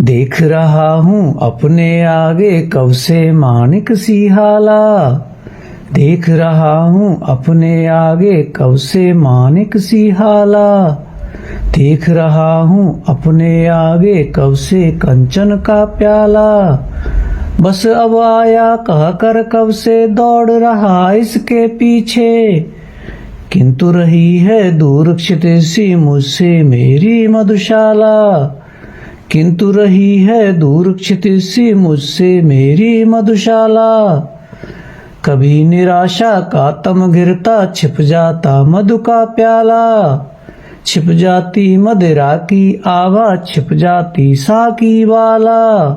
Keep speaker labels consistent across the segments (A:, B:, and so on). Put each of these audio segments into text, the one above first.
A: देख रहा हूँ अपने आगे कब से मानिक सी हाला। देख रहा हूँ अपने आगे कब से मानिक सी हाला। देख रहा हूँ अपने आगे कब से कंचन का प्याला। बस अब आया कहकर कब से दौड़ रहा इसके पीछे। किंतु रही है दूर क्षितिज सी मुझसे मेरी मधुशाला। किंतु रही है दूर क्षितिज सी मुझसे मेरी मधुशाला। कभी निराशा का तम गिरता छिप जाता मधु का प्याला। छिप जाती मदिरा की आभा छिप जाती साकी वाला।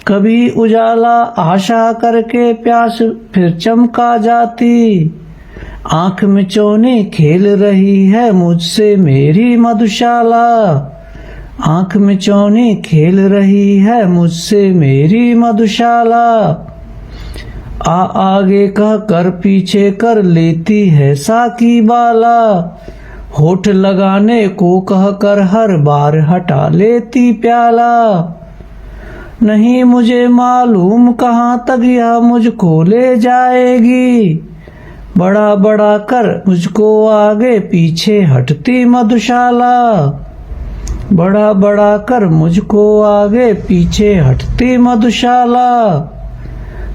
A: कभी उजाला आशा करके प्यास फिर चमका जाती। आंख में चौने खेल रही है मुझसे मेरी मधुशाला। आंख में चौने खेल रही है मुझसे मेरी मधुशाला। आगे कह कर पीछे कर लेती है साकी बाला। होठ लगाने को कह कर हर बार हटा लेती प्याला। नहीं मुझे मालूम कहाँ तक यह मुझको ले जाएगी। बड़ा बड़ा कर मुझको आगे पीछे हटती मधुशाला। बड़ा बड़ा कर मुझको आगे पीछे हटती मधुशाला।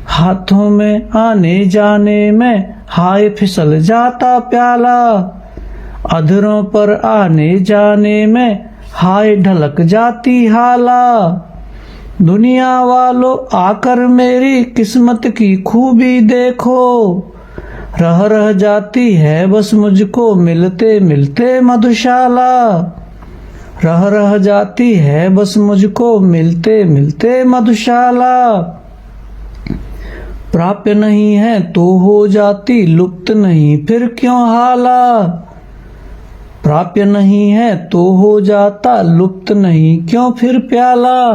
A: हाथों में आने जाने में हाय फिसल जाता प्याला। अधरों पर आने जाने में हाय ढलक जाती हाला। दुनिया वालों आकर मेरी किस्मत की खूबी देखो। रह जाती है बस मुझको मिलते मिलते मधुशाला। रह जाती है बस मुझको मिलते मिलते मधुशाला। प्राप्य नहीं है तो हो जाती लुप्त नहीं फिर क्यों हाला। प्राप्य नहीं है तो हो जाता लुप्त नहीं क्यों फिर प्याला।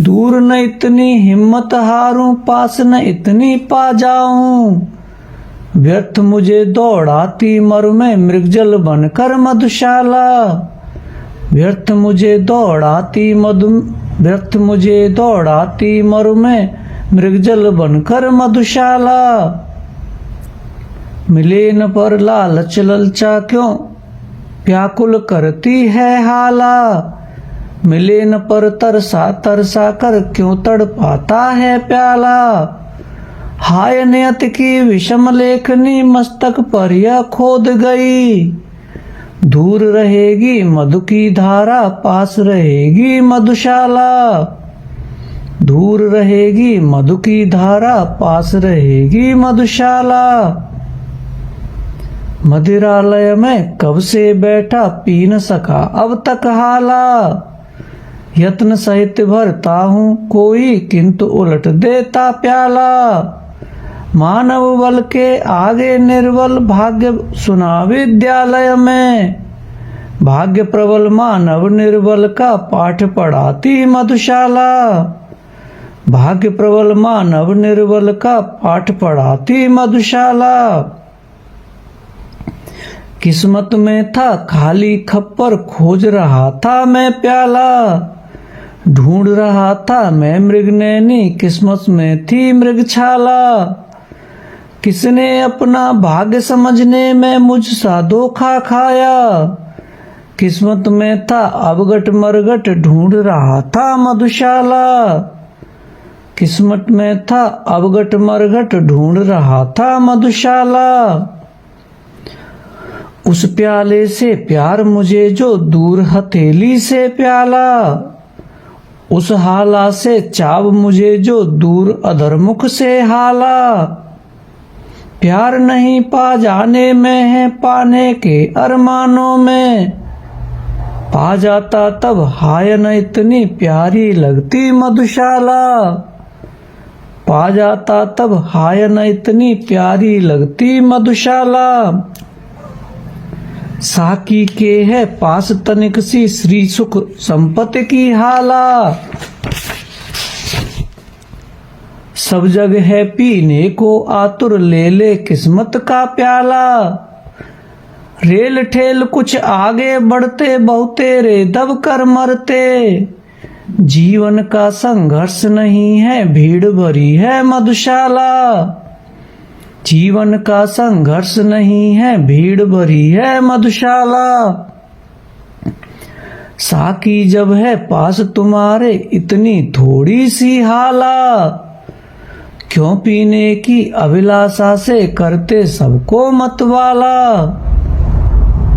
A: दूर न इतनी हिम्मत हारूं पास न इतनी पा जाऊं। व्यर्थ मुझे दौड़ाती मरु में मृगजल बनकर मधुशाला। व्यर्थ मुझे दौड़ाती मरु में मृगजल बनकर मधुशाला। मिले न पर लालच ललचा क्यों व्याकुल करती है हाला। मिले न पर तरसा तरसा कर क्यों तड़पाता है प्याला। हाय नियत की विषम लेखनी मस्तक पर यह खोद गई। दूर रहेगी मधु की धारा पास रहेगी मधुशाला। दूर रहेगी मधु की धारा पास रहेगी मधुशाला। मदिरालय में कब से बैठा पी न सका अब तक हाला। यत्न सहित भरता हूँ कोई किंतु उलट देता प्याला। मानव बल के आगे निर्बल भाग्य सुना विद्यालय में। भाग्य प्रबल मानव निर्बल का पाठ पढ़ाती मधुशाला। भाग्य प्रबल मानव निर्बल का पाठ पढ़ाती मधुशाला। किस्मत में था खाली खप्पर खोज रहा था मैं प्याला। ढूंढ रहा था मैं मृगनैनी किस्मत में थी मृगछाला। किसने अपना भाग्य समझने में मुझसा धोखा खाया। किस्मत में था अवगट मरगट ढूंढ रहा था मधुशाला। किस्मत में था अवगट मरगट ढूंढ रहा था मधुशाला। उस प्याले से प्यार मुझे जो दूर हथेली से प्याला। उस हाला से चाव मुझे जो दूर अधरमुख से हाला। प्यार नहीं पा जाने में है पाने के अरमानों में। पा जाता तब हाय न इतनी प्यारी लगती मधुशाला। पा जाता तब हाय न इतनी प्यारी लगती मधुशाला। साकी के है पास तनिक सी श्री सुख संपत्ति की हाला। सब जग है पीने को आतुर ले ले किस्मत का प्याला। रेल ठेल कुछ आगे बढ़ते बहुतेरे दब कर मरते। जीवन का संघर्ष नहीं है भीड़ भरी है मधुशाला। जीवन का संघर्ष नहीं है भीड़ भरी है मधुशाला। साकी जब है पास तुम्हारे इतनी थोड़ी सी हाला। क्यों पीने की अभिलाषा से करते सबको मतवाला।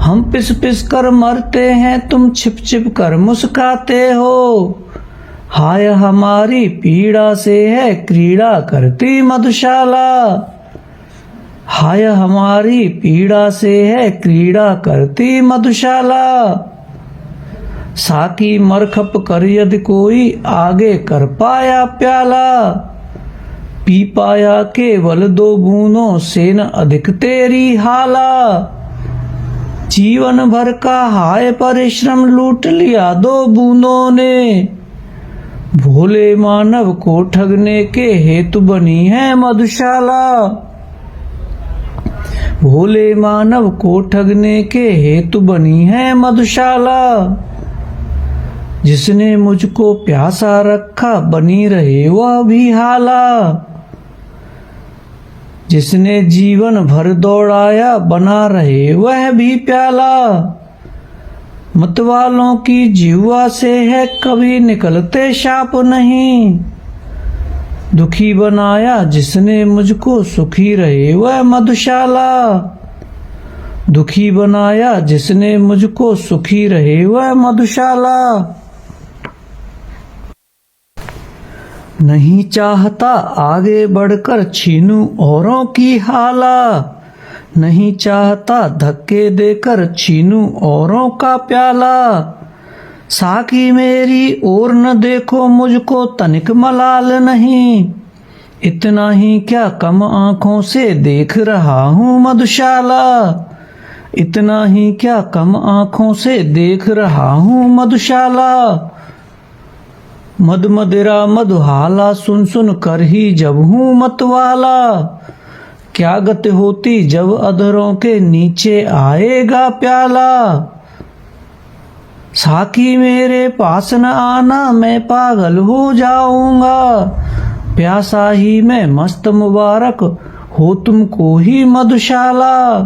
A: हम पिस पिस कर मरते हैं तुम छिप छिप कर मुस्काते हो। हाय हमारी पीड़ा से है क्रीड़ा करती मधुशाला। हाय हमारी पीड़ा से है क्रीड़ा करती मधुशाला। साकी मरखप कर यदि कोई आगे कर पाया प्याला। पी पाया केवल 2 बूंदों से न अधिक तेरी हाला। जीवन भर का हाय परिश्रम लूट लिया 2 बूंदों ने। भोले मानव को ठगने के हेतु बनी है मधुशाला। भोले मानव को ठगने के हेतु बनी है मधुशाला। जिसने मुझको प्यासा रखा बनी रहे वह भी हाला। जिसने जीवन भर दौड़ाया बना रहे वह भी प्याला। मतवालों की जीवा से है कभी निकलते शाप नहीं। दुखी बनाया जिसने मुझको सुखी रहे वह मधुशाला। दुखी बनाया जिसने मुझको सुखी रहे वह मधुशाला। नहीं चाहता आगे बढ़कर छीनूं औरों की हाला। नहीं चाहता धक्के देकर छीनूं औरों का प्याला। साकी मेरी ओर न देखो मुझको तनिक मलाल नहीं। इतना ही क्या कम आंखों से देख रहा हूँ मधुशाला। इतना ही क्या कम आंखों से देख रहा हूँ मधुशाला। मद मदिरा मधुहाला सुन सुन कर ही जब हूँ मतवाला। क्या गति होती जब अधरों के नीचे आएगा प्याला। साकी मेरे पास न आना मैं पागल हो जाऊंगा। प्यासा ही मैं मस्त मुबारक हो तुमको ही मधुशाला।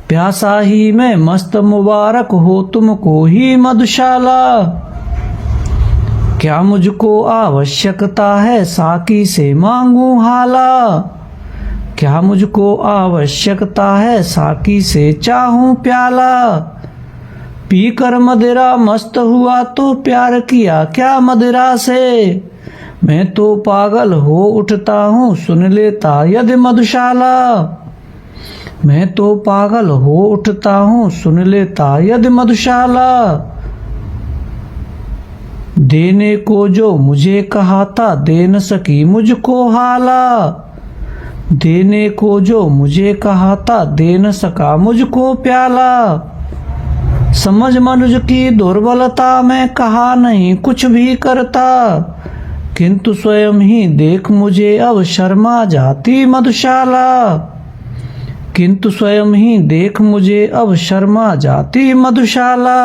A: प्यासा ही मैं मस्त मुबारक हो तुमको ही मधुशाला। क्या मुझको आवश्यकता है साकी से मांगूं हाला। क्या मुझको आवश्यकता है साकी से चाहूं प्याला। पीकर मदिरा मस्त हुआ तो प्यार किया क्या मदिरा से। मैं तो पागल हो उठता हूँ सुन लेता यदि मधुशाला। मैं तो पागल हो उठता हूँ सुन लेता यदि मधुशाला। देने को जो मुझे कहा था दे न सकी मुझको हाला। देने को जो मुझे कहा था दे न सका मुझको प्याला। समझ मनुज की दुर्बलता मैं कहा नहीं कुछ भी करता। किंतु स्वयं ही देख मुझे अब शर्मा जाती मधुशाला। किंतु स्वयं ही देख मुझे अब शर्मा जाती मधुशाला।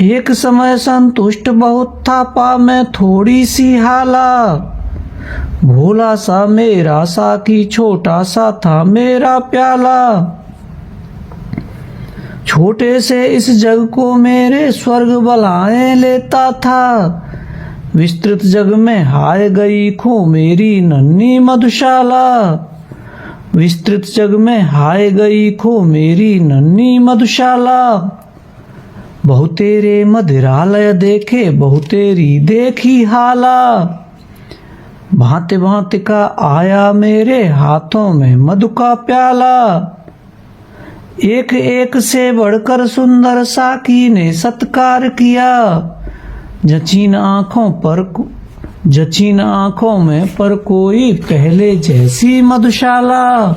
A: एक समय संतुष्ट बहुत था पा मैं थोड़ी सी हाला। भोला सा मेरा साकी छोटा सा था मेरा प्याला। छोटे से इस जग को मेरे स्वर्ग बलाए लेता था। विस्तृत जग में हाय गई खो मेरी नन्ही मधुशाला। विस्तृत जग में हाय गई खो मेरी नन्ही मधुशाला। बहुतेरे मदिरालय देखे बहुतेरी देखी हाला। भांति भांति का आया मेरे हाथों में मधु का प्याला। एक एक से बढ़कर सुंदर साकी ने सत्कार किया। जचीन आंखों में पर कोई पहले जैसी मधुशाला।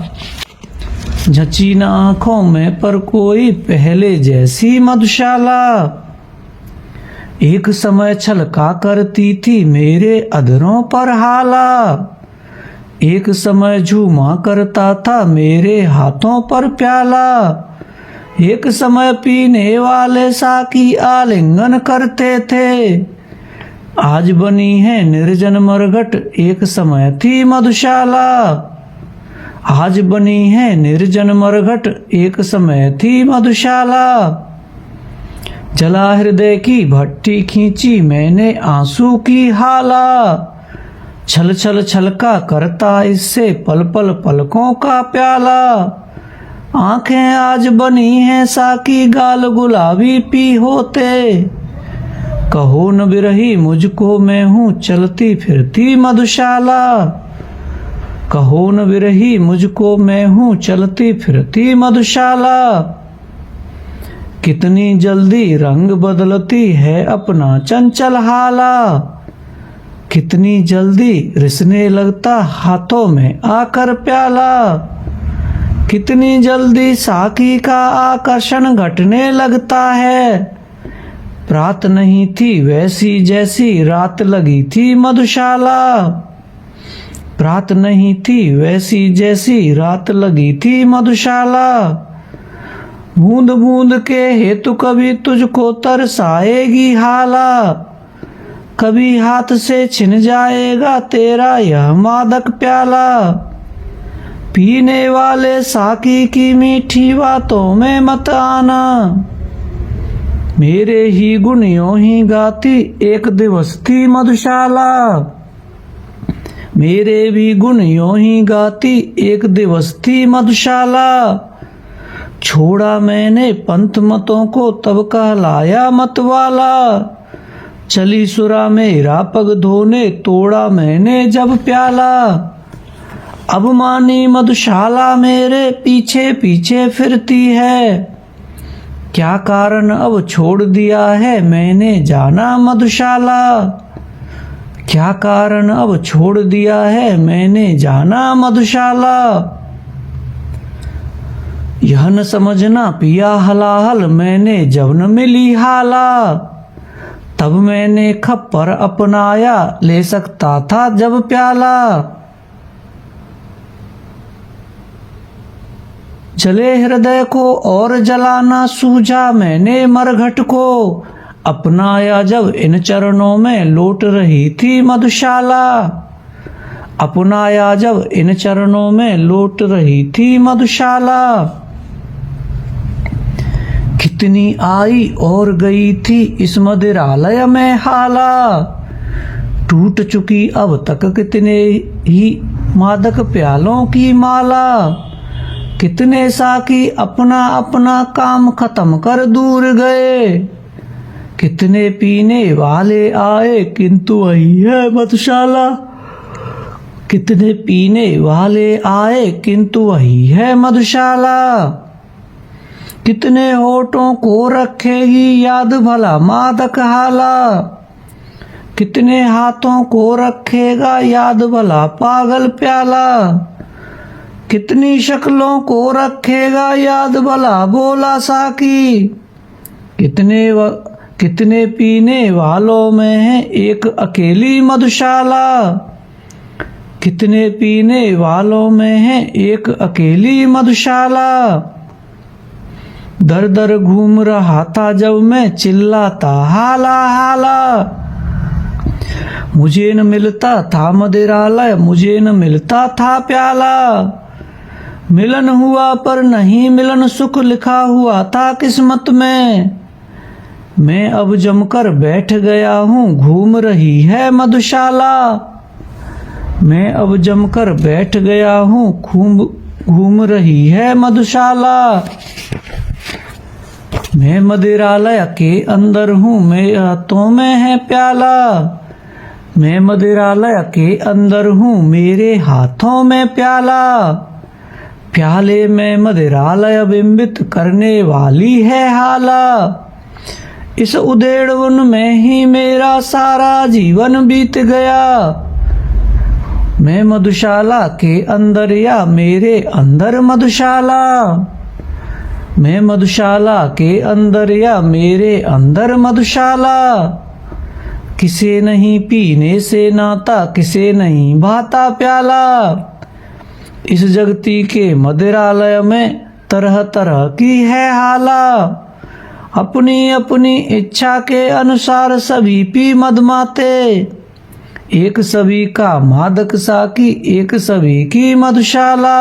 A: जचीन आंखों में पर कोई पहले जैसी मधुशाला। एक समय छलका करती थी मेरे अधरों पर हाला। एक समय झूमा करता था मेरे हाथों पर प्याला। एक समय पीने वाले साकी आलिंगन करते थे। आज बनी है निर्जन मरघट, एक समय थी मधुशाला। आज बनी है निर्जन मरघट, एक समय थी मधुशाला। जला हृदय की भट्टी खींची मैंने आंसू की हाला। छल छल छलका करता इससे पल पल पलकों का प्याला। आंखें आज बनी हैं साकी, गाल गुलाबी पी होते। कहो न बिरही मुझको, मैं हूँ चलती फिरती मधुशाला। कहो न बिरही मुझको, मैं हूँ चलती फिरती मधुशाला। कितनी जल्दी रंग बदलती है अपना चंचल हाला। कितनी जल्दी रिसने लगता हाथों में आकर प्याला। कितनी जल्दी साकी का आकर्षण घटने लगता है। रात नहीं थी वैसी जैसी रात लगी थी मधुशाला। रात नहीं थी वैसी जैसी रात लगी थी मधुशाला। बूंद बूंद के हेतु कभी तुझको तरसाएगी हाला। कभी हाथ से छिन जाएगा तेरा यह मादक प्याला। पीने वाले साकी की मीठी बातों में मत आना। मेरे ही गुण यों ही गाती एक दिवस थी मधुशाला। मेरे भी गुण यों ही गाती एक दिवस थी मधुशाला। छोड़ा मैंने पंथ मतों को तब कहलाया मतवाला। चली सुरा मेरा पग धोने तोड़ा मैंने जब प्याला। अब मानी मधुशाला मेरे पीछे पीछे फिरती है। क्या कारण अब छोड़ दिया है मैंने जाना मधुशाला। क्या कारण अब छोड़ दिया है मैंने जाना मधुशाला। यह न समझना पिया हलाहल मैंने जब न मिली हाला। तब मैंने खप्पर अपनाया ले सकता था जब प्याला। जले हृदय को और जलाना सूझा मैंने मरघट को। अपनाया जब इन चरणों में लौट रही थी मधुशाला। अपनाया जब इन चरणों में लौट रही थी मधुशाला। कितनी आई और गई थी इस मदिरालय में हाला। टूट चुकी अब तक कितने ही मादक प्यालों की माला। कितने साकी अपना अपना काम खत्म कर दूर गए। कितने पीने वाले आए किंतु वही है मधुशाला। कितने पीने वाले आए किंतु वही है मधुशाला। कितने होठों को रखेगी याद भला मादक हाला। कितने हाथों को रखेगा याद भला पागल प्याला। कितनी शक्लों को रखेगा याद भला बोला साकी। कितने पीने वालों में है एक अकेली मधुशाला। कितने पीने वालों में है एक अकेली मधुशाला। दर दर घूम रहा था जब मैं चिल्लाता हाला हाला। मुझे न मिलता था मदिरालय, मुझे न मिलता था प्याला। मिलन हुआ पर नहीं मिलन सुख लिखा हुआ था किस्मत में। मैं अब जमकर बैठ गया हूँ घूम रही है मधुशाला। मैं अब जमकर बैठ गया हूँ घूम रही है मधुशाला। मैं मदिरालय के अंदर हूँ मेरे हाथों में है प्याला। मैं मदिरालय के अंदर हूँ मेरे हाथों में प्याला। प्याले में मदिरालय बिंबित करने वाली है हाला। इस उधेड़ वन में ही मेरा सारा जीवन बीत गया। मैं मधुशाला के अंदर या मेरे अंदर मधुशाला। मैं मधुशाला के अंदर या मेरे अंदर मधुशाला। किसे नहीं पीने से नाता, किसे नहीं भाता प्याला। इस जगती के मदिरालय में तरह तरह की है हाला। अपनी अपनी इच्छा के अनुसार सभी पी मदमाते, एक सभी का मादक साकी, एक सभी की मधुशाला।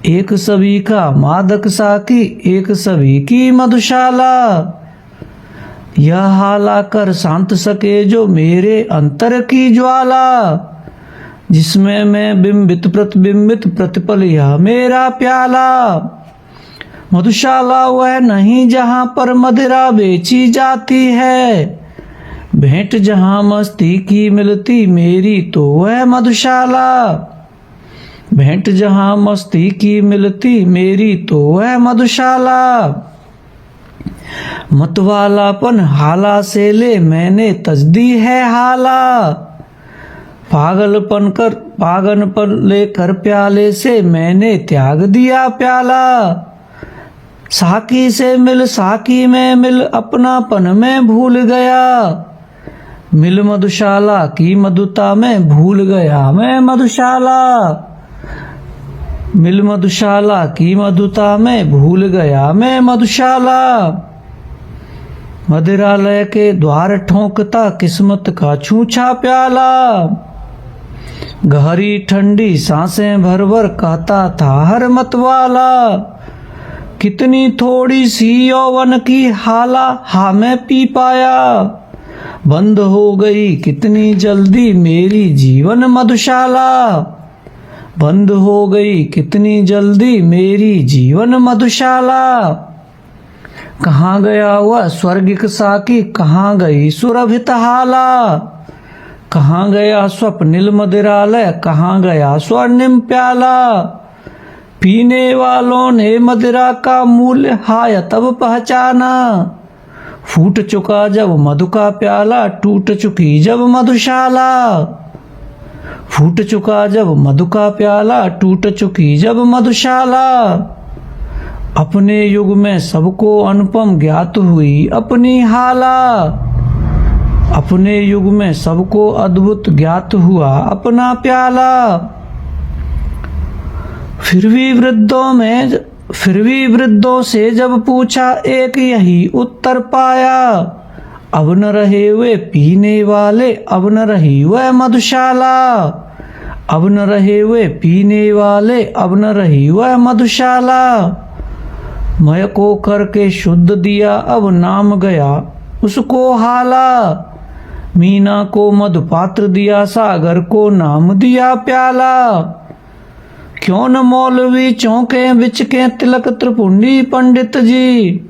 A: एक सभी का मादक साकी, एक सभी की मधुशाला। यह हाला कर शांत सके जो मेरे अंतर की ज्वाला, जिसमें मैं बिंबित प्रतिबिंबित प्रतिपल यह मेरा प्याला। मधुशाला वह नहीं जहाँ पर मदिरा बेची जाती है, भेंट जहाँ मस्ती की मिलती मेरी तो वह मधुशाला। भेंट जहाँ मस्ती की मिलती मेरी तो वह मधुशाला। मतवालापन हाला से ले मैंने तजदी है हाला, पागन पर लेकर प्याले से मैंने त्याग दिया प्याला। साकी से मिल साकी में मिल अपनापन में भूल गया, मिल मधुशाला की मधुता में भूल गया मैं मधुशाला। मिल मधुशाला की मधुता में भूल गया मैं मधुशाला। मदिरालय के द्वार ठोंकता किस्मत का छूछा प्याला, गहरी ठंडी सांसें भर भर कहता था हर मतवाला। कितनी थोड़ी सी यौवन की हाला हा मैं पी पाया, बंद हो गई कितनी जल्दी मेरी जीवन मधुशाला। बंद हो गई कितनी जल्दी मेरी जीवन मधुशाला। कहाँ गया वह स्वर्गिक साकी, कहाँ गई सुरभित हाला। कहाँ गया स्वप्निल मदिरालय, कहाँ गया स्वर्णिम प्याला। पीने वालों ने मदिरा का मूल्य हाय तब पहचाना, फूट चुका जब मधु का प्याला, टूट चुकी जब मधुशाला। फूट चुका जब मधु का प्याला, टूट चुकी जब मधुशाला। अपने युग में सबको अनुपम ज्ञात हुई अपनी हाला, अपने युग में सबको अद्भुत ज्ञात हुआ अपना प्याला। फिर भी वृद्धों से जब पूछा एक यही उत्तर पाया, अब न रहे वे पीने वाले, अब न रही वह मधुशाला। अब न रहे वे पीने वाले, अब न रही वह मधुशाला। मय को करके शुद्ध दिया अब नाम गया उसको हाला। मीना को मधुपात्र दिया, सागर को नाम दिया प्याला। क्यों न मौलवी चौंके बिचके तिलक त्रिपुंडी पंडित जी,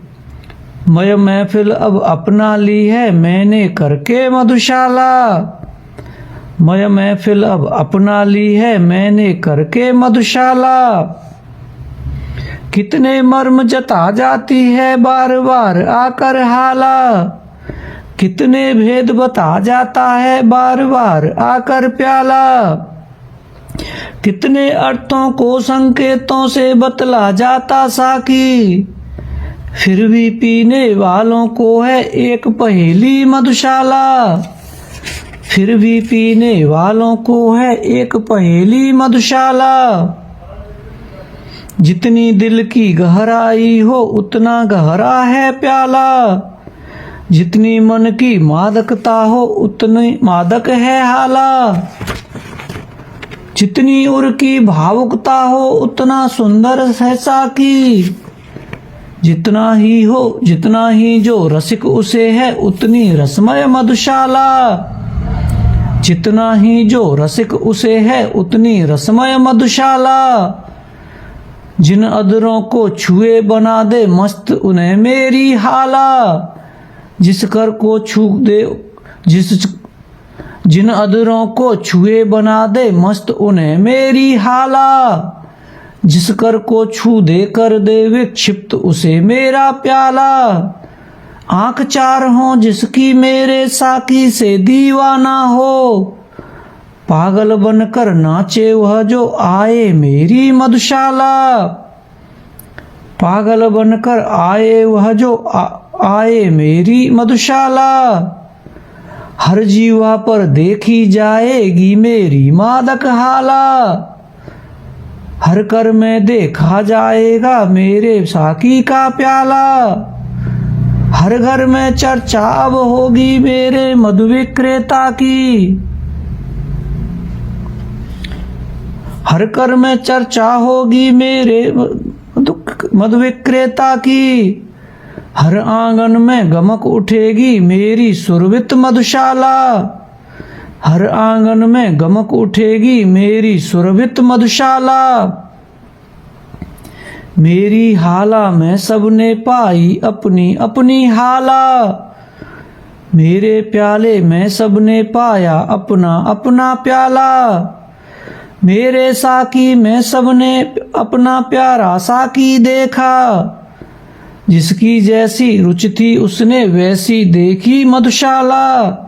A: मय महफिल अब अपना ली है मैंने करके मधुशाला। मय महफिल अब अपना ली है मैंने करके मधुशाला। कितने मर्म जता जाती है बार बार आकर हाला, कितने भेद बता जाता है बार बार आकर प्याला। कितने अर्थों को संकेतों से बतला जाता साकी, फिर भी पीने वालों को है एक पहेली मधुशाला। फिर भी पीने वालों को है एक पहेली मधुशाला। जितनी दिल की गहराई हो उतना गहरा है प्याला, जितनी मन की मादकता हो उतनी मादक है हाला। जितनी उर की भावुकता हो उतना सुंदर है साकी, जितना ही जो रसिक उसे है उतनी रसमय मधुशाला। जितना ही जो रसिक उसे है उतनी रसमय मधुशाला। जिन अधरों को छुए बना दे मस्त उन्हें मेरी हाला, जिस कर को छू दे जिन अधरों को छुए बना दे मस्त उन्हें मेरी हाला। जिस कर को छू दे कर दे विक्षिप्त उसे मेरा प्याला। आंख चार हो जिसकी मेरे साकी से दीवाना हो, पागल बनकर नाचे वह जो आए मेरी मधुशाला। पागल बनकर आए वह जो आए मेरी मधुशाला। हर जीवा पर देखी जाएगी मेरी मादक हाला। हर कर में देखा जाएगा मेरे साकी का प्याला। हर घर में चर्चा अब होगी मेरे मधु विक्रेता की। हर घर में चर्चा होगी मेरे मधु विक्रेता की। हर आंगन में गमक उठेगी मेरी सुरभित मधुशाला। हर आंगन में गमक उठेगी मेरी सुरभित मधुशाला। मेरी हाला में सबने पाई अपनी अपनी हाला। मेरे प्याले में सबने पाया अपना अपना प्याला। मेरे साकी में सबने अपना प्यारा साकी देखा। जिसकी जैसी रुचि थी उसने वैसी देखी मधुशाला।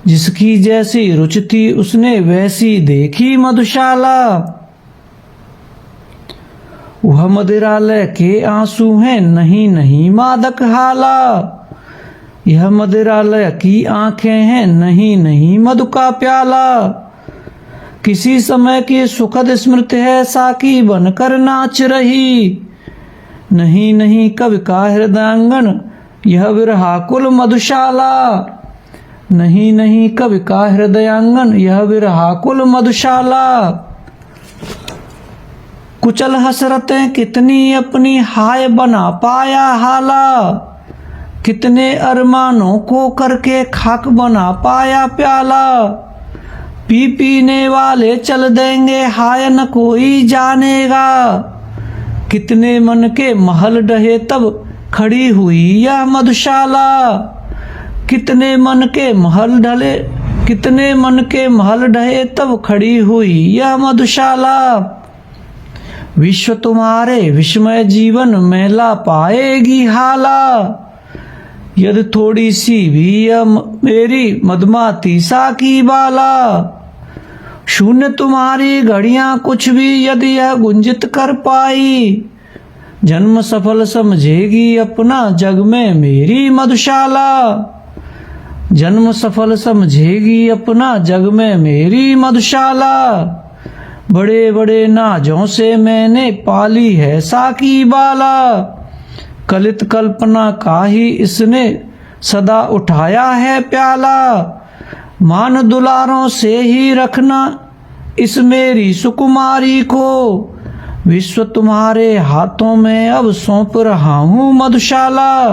A: जिसकी जैसी रुचि थी उसने वैसी देखी मधुशाला। वह मदिरालय के आंसू हैं नहीं नहीं मादक हाला। यह मदिरालय की आंखें हैं नहीं नहीं मधु का प्याला। किसी समय की सुखद स्मृति है साकी बनकर नाच रही। नहीं नहीं कवि का हृदयांगन यह विरहाकुल मधुशाला। नहीं नहीं कवि का हृदयांगन यह विरहाकुल मधुशाला। कुचल हसरतें कितनी अपनी हाय बना पाया हाला। कितने अरमानों को करके खाक बना पाया प्याला। पी पीने वाले चल देंगे हाय न कोई जानेगा। कितने मन के महल ढहे तब खड़ी हुई यह मधुशाला। कितने मन के महल ढले कितने मन के महल ढहे तब खड़ी हुई यह मधुशाला। विश्व तुम्हारे विस्मय जीवन में ला पाएगी हाला। यदि थोड़ी सी भी यह मेरी मधुमाती साकी बाला। शून्य तुम्हारी घड़ियां कुछ भी यदि यह गुंजित कर पाई। जन्म सफल समझेगी अपना जग में मेरी मधुशाला। जन्म सफल समझेगी अपना जग में मेरी मधुशाला। बड़े बड़े नाजों से मैंने पाली है साकी बाला। कलित कल्पना का ही इसने सदा उठाया है प्याला। मान दुलारों से ही रखना इस मेरी सुकुमारी को। विश्व तुम्हारे हाथों में अब सौंप रहा हूँ मधुशाला।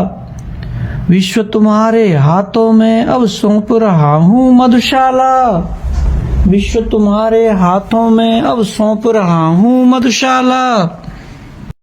A: विश्व तुम्हारे हाथों में अब सौंप रहा हूँ मधुशाला। विश्व तुम्हारे हाथों में अब सौंप रहा हूँ मधुशाला।